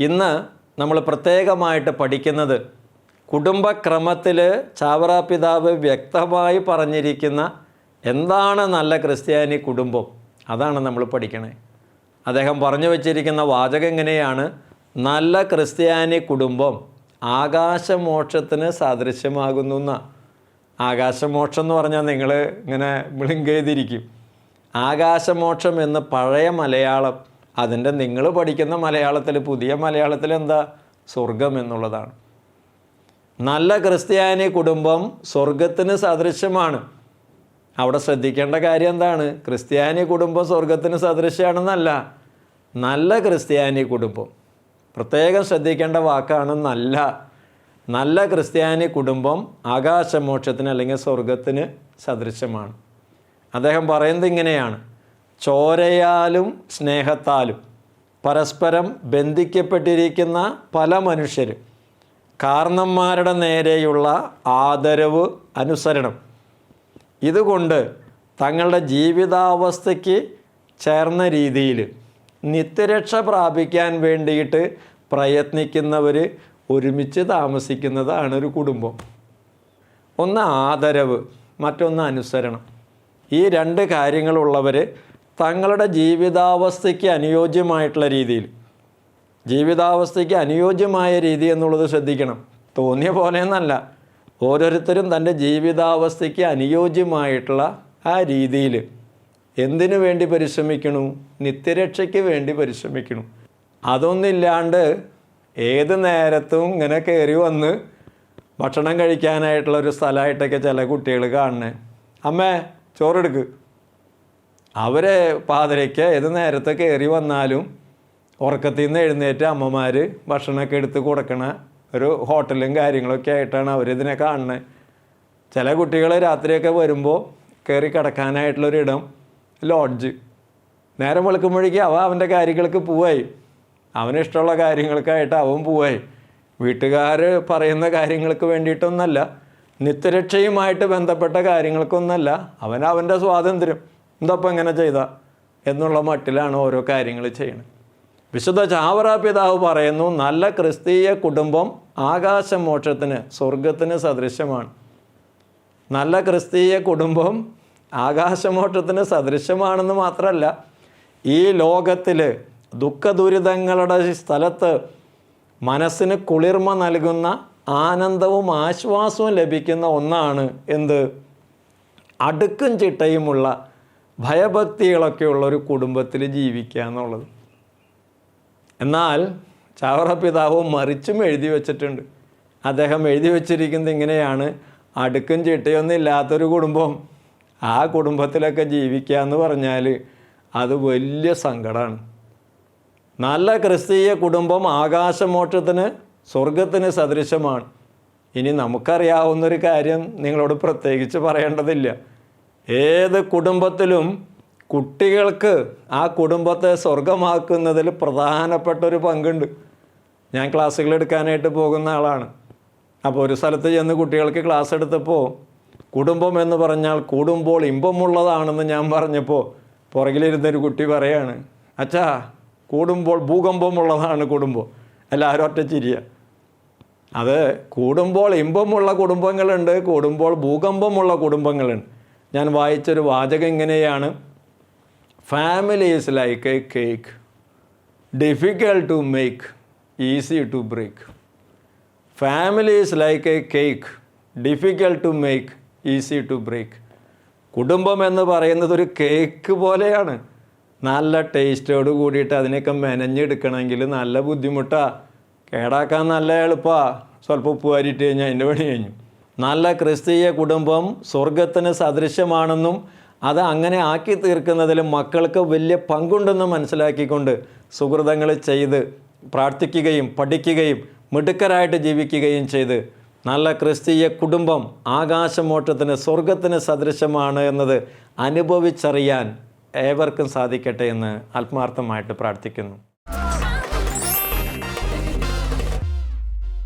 ഇന്ന് നമ്മൾ പ്രത്യേകമായിട്ട് പഠിക്കുന്നത് കുടുംബക്രമത്തിൽ ചാവറ പിതാവ് വ്യക്തമായി പറഞ്ഞിരിക്കുന്ന എന്താണ് നല്ല ക്രിസ്ത്യാനി കുടുംബം, അതാണ് നമ്മൾ പഠിക്കണേ. അദ്ദേഹം പറഞ്ഞു വച്ചിരിക്കുന്ന വാചകം എങ്ങനെയാണ്? നല്ല ക്രിസ്ത്യാനി കുടുംബം ആകാശമോക്ഷത്തിന് സാദൃശ്യമാകുന്നു എന്നാണ്. ആകാശമോക്ഷം എന്ന് പറഞ്ഞാൽ നിങ്ങൾ ഇങ്ങനെ ബ്ലിങ്ക് ചെയ്തിരിക്കും. ആകാശമോക്ഷം എന്ന് പഴയ മലയാളം, അതിൻ്റെ നിങ്ങൾ പഠിക്കുന്ന മലയാളത്തിൽ, പുതിയ മലയാളത്തിൽ എന്താ? സ്വർഗം എന്നുള്ളതാണ്. നല്ല ക്രിസ്ത്യാനി കുടുംബം സ്വർഗത്തിന് സദൃശ്യമാണ്. അവിടെ ശ്രദ്ധിക്കേണ്ട കാര്യം എന്താണ്? ക്രിസ്ത്യാനി കുടുംബം സ്വർഗത്തിന് സദൃശ്യമാണെന്നല്ല, നല്ല ക്രിസ്ത്യാനി കുടുംബം. പ്രത്യേകം ശ്രദ്ധിക്കേണ്ട വാക്കാണ് നല്ല. നല്ല ക്രിസ്ത്യാനി കുടുംബം ആകാശമോക്ഷത്തിന് അല്ലെങ്കിൽ സ്വർഗത്തിന് സദൃശ്യമാണ്. അദ്ദേഹം പറയുന്നത് ഇങ്ങനെയാണ്: ചോരയാലും സ്നേഹത്താലും പരസ്പരം ബന്ധിക്കപ്പെട്ടിരിക്കുന്ന പല മനുഷ്യരും കാരണന്മാരുടെ നേരെയുള്ള ആദരവ്, അനുസരണം, ഇതുകൊണ്ട് തങ്ങളുടെ ജീവിതാവസ്ഥയ്ക്ക് ചേർന്ന രീതിയിൽ നിത്യരക്ഷ പ്രാപിക്കാൻ വേണ്ടിയിട്ട് പ്രയത്നിക്കുന്നവർ ഒരുമിച്ച് താമസിക്കുന്നതാണ് ഒരു കുടുംബം. ഒന്ന് ആദരവ്, മറ്റൊന്ന് അനുസരണം. ഈ രണ്ട് കാര്യങ്ങളുള്ളവർ തങ്ങളുടെ ജീവിതാവസ്ഥയ്ക്ക് അനുയോജ്യമായിട്ടുള്ള രീതിയിൽ, ജീവിതാവസ്ഥയ്ക്ക് അനുയോജ്യമായ രീതി എന്നുള്ളത് ശ്രദ്ധിക്കണം. തോന്നിയ പോലെയെന്നല്ല, ഓരോരുത്തരും തൻ്റെ ജീവിതാവസ്ഥയ്ക്ക് അനുയോജ്യമായിട്ടുള്ള ആ രീതിയിൽ എന്തിനു വേണ്ടി പരിശ്രമിക്കണു? നിത്യരക്ഷയ്ക്ക് വേണ്ടി പരിശ്രമിക്കണം. അതൊന്നില്ലാണ്ട് ഏത് നേരത്തും ഇങ്ങനെ കയറി വന്ന് ഭക്ഷണം കഴിക്കാനായിട്ടുള്ള ഒരു സ്ഥലമായിട്ടൊക്കെ ചില കുട്ടികൾ കാണണേ. അമ്മേ ചോറെടുക്ക്. അവരെ പാതിരയ്ക്ക് ഏത് നേരത്തെ കയറി വന്നാലും ഉറക്കത്തിൽ നിന്ന് എഴുന്നേറ്റ് അമ്മമാർ ഭക്ഷണമൊക്കെ എടുത്ത് കൊടുക്കണ ഒരു ഹോട്ടലും കാര്യങ്ങളൊക്കെ ആയിട്ടാണ് അവരിതിനെ കാണുന്നത്. ചില കുട്ടികൾ രാത്രിയൊക്കെ വരുമ്പോൾ കയറി കിടക്കാനായിട്ടുള്ളൊരിടം ലോഡ്ജ്. നേരം വെളുക്കുമ്പോഴേക്കും അവൻ്റെ കാര്യങ്ങൾക്ക് പോവായി, അവനിഷ്ടമുള്ള കാര്യങ്ങൾക്കായിട്ട് അവൻ പോവായി. വീട്ടുകാർ പറയുന്ന കാര്യങ്ങൾക്ക് വേണ്ടിയിട്ടൊന്നല്ല, നിത്യരക്ഷയുമായിട്ട് ബന്ധപ്പെട്ട കാര്യങ്ങൾക്കൊന്നല്ല, അവൻ്റെ സ്വാതന്ത്ര്യം, എന്തപ്പം എങ്ങനെ ചെയ്താൽ എന്നുള്ള മട്ടിലാണ് ഓരോ കാര്യങ്ങൾ ചെയ്യുന്നത്. വിശുദ്ധ ചാവറ പിതാവ് പറയുന്നു, നല്ല ക്രിസ്തീയ കുടുംബം ആകാശമോക്ഷത്തിന്, സ്വർഗത്തിന് സദൃശ്യമാണ്. നല്ല ക്രിസ്തീയ കുടുംബം ആകാശമോക്ഷത്തിന് സദൃശ്യമാണെന്ന് മാത്രമല്ല, ഈ ലോകത്തിൽ ദുഃഖദുരിതങ്ങളുടെ സ്ഥലത്ത് മനസ്സിന് കുളിർമ നൽകുന്ന ആനന്ദവും ആശ്വാസവും ലഭിക്കുന്ന ഒന്നാണ് എന്ത്? അടുക്കും ചിട്ടയുമുള്ള ഭയഭക്തികളൊക്കെയുള്ള ഒരു കുടുംബത്തിൽ ജീവിക്കുക എന്നുള്ളത്. എന്നാൽ ചാവറ പിതാവ് മറിച്ചും എഴുതി വച്ചിട്ടുണ്ട്. അദ്ദേഹം എഴുതി വച്ചിരിക്കുന്നത് ഇങ്ങനെയാണ്: അടുക്കും ചിട്ടയൊന്നും ഇല്ലാത്തൊരു കുടുംബം, ആ കുടുംബത്തിലൊക്കെ ജീവിക്കുക എന്ന് പറഞ്ഞാൽ അത് വലിയ സങ്കടമാണ്. നല്ല ക്രിസ്തീയ കുടുംബം ആകാശമോക്ഷത്തിന്, സ്വർഗത്തിന് സദൃശമാണ്. ഇനി നമുക്കറിയാവുന്നൊരു കാര്യം നിങ്ങളോട് പ്രത്യേകിച്ച് പറയേണ്ടതില്ല. ഏത് കുടുംബത്തിലും കുട്ടികൾക്ക് ആ കുടുംബത്തെ സ്വർഗമാക്കുന്നതിൽ പ്രധാനപ്പെട്ട ഒരു പങ്കുണ്ട്. ഞാൻ ക്ലാസ്സുകൾ എടുക്കാനായിട്ട് പോകുന്ന ആളാണ്. അപ്പോൾ ഒരു സ്ഥലത്ത് ചെന്ന് കുട്ടികൾക്ക് ക്ലാസ് എടുത്തപ്പോൾ കുടുംബം എന്ന് പറഞ്ഞാൽ കൂടുമ്പോൾ ഇമ്പമുള്ളതാണെന്ന് ഞാൻ പറഞ്ഞപ്പോൾ പുറകിലിരുന്നൊരു കുട്ടി പറയാണ്, അച്ഛാ കൂടുമ്പോൾ ഭൂകമ്പമുള്ളതാണ് കുടുംബം. എല്ലാവരും ഒറ്റ ചിരിയ. അത് കൂടുമ്പോൾ ഇമ്പമുള്ള കുടുംബങ്ങളുണ്ട്, കൂടുമ്പോൾ ഭൂകമ്പമുള്ള കുടുംബങ്ങളുണ്ട്. ഞാൻ വായിച്ചൊരു വാചകം ഇങ്ങനെയാണ്: family is like a cake, difficult to make, easy to break. Family is like a cake, difficult to make, easy to break. കുടുംബം എന്ന് പറയുന്നത് ഒരു കേക്ക് പോലെയാണ്. നല്ല ടേസ്റ്റോട് കൂടിയിട്ട് അതിനൊക്കെ മെനഞ്ഞെടുക്കണമെങ്കിൽ നല്ല ബുദ്ധിമുട്ടാണ്. കേടാക്കാൻ നല്ല എളുപ്പമാണ്. സ്വല്പം ഉപ്പ് വാരിയിട്ട് കഴിഞ്ഞാൽ അതിൻ്റെ പണി കഴിഞ്ഞു. നല്ല ക്രിസ്തീയ കുടുംബം സ്വർഗത്തിന് സദൃശ്യമാണെന്നും അത് അങ്ങനെ ആക്കി തീർക്കുന്നതിൽ മക്കൾക്ക് വലിയ പങ്കുണ്ടെന്നും മനസ്സിലാക്കിക്കൊണ്ട് സുഹൃതങ്ങൾ ചെയ്ത് പ്രാർത്ഥിക്കുകയും പഠിക്കുകയും മിടുക്കരായിട്ട് ജീവിക്കുകയും ചെയ്ത് നല്ല ക്രിസ്തീയ കുടുംബം ആകാശമോക്ഷത്തിന്, സ്വർഗത്തിന് സദൃശമാണ് എന്നത് അനുഭവിച്ചറിയാൻ ഏവർക്കും സാധിക്കട്ടെ എന്ന് ആത്മാർത്ഥമായിട്ട് പ്രാർത്ഥിക്കുന്നു.